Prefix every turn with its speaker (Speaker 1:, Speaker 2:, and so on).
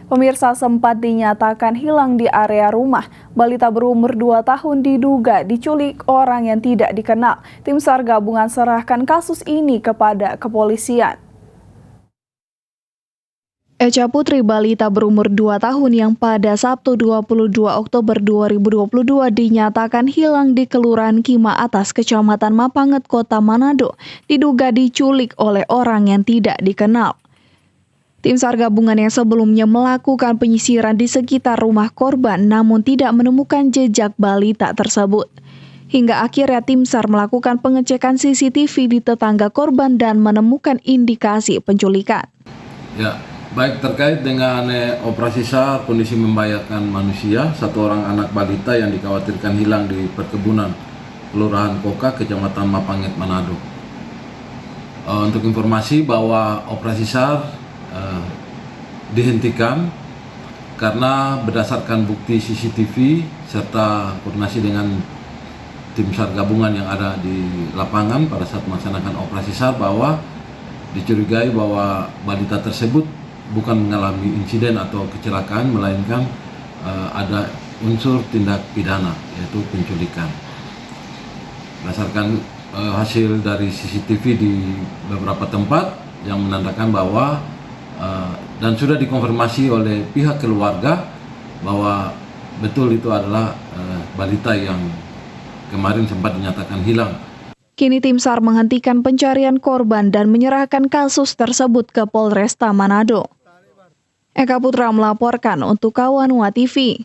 Speaker 1: Pemirsa, sempat dinyatakan hilang di area rumah. Balita berumur 2 tahun diduga diculik orang yang tidak dikenal. Tim SAR gabungan serahkan kasus ini kepada kepolisian. Echa Putri, balita berumur 2 tahun yang pada Sabtu 22 Oktober 2022 dinyatakan hilang di Kelurahan Kima Atas, Kecamatan Mapanget, Kota Manado, diduga diculik oleh orang yang tidak dikenal. Tim SAR gabungan yang sebelumnya melakukan penyisiran di sekitar rumah korban namun tidak menemukan jejak balita tersebut. Hingga akhirnya tim SAR melakukan pengecekan CCTV di tetangga korban dan menemukan indikasi penculikan.
Speaker 2: Ya, baik terkait dengan operasi SAR kondisi membahayakan manusia, satu orang anak balita yang dikhawatirkan hilang di perkebunan Kelurahan Koka, Kecamatan Mapanget, Manado. Untuk informasi bahwa operasi SAR dihentikan karena berdasarkan bukti CCTV serta koordinasi dengan tim SAR gabungan yang ada di lapangan pada saat melaksanakan operasi SAR bahwa dicurigai bahwa balita tersebut bukan mengalami insiden atau kecelakaan melainkan ada unsur tindak pidana yaitu penculikan. Berdasarkan hasil dari CCTV di beberapa tempat yang menandakan bahwa dan sudah dikonfirmasi oleh pihak keluarga bahwa betul itu adalah balita yang kemarin sempat dinyatakan hilang.
Speaker 1: Kini tim SAR menghentikan pencarian korban dan menyerahkan kasus tersebut ke Polresta Manado. Eka Putra melaporkan untuk Kawanua TV.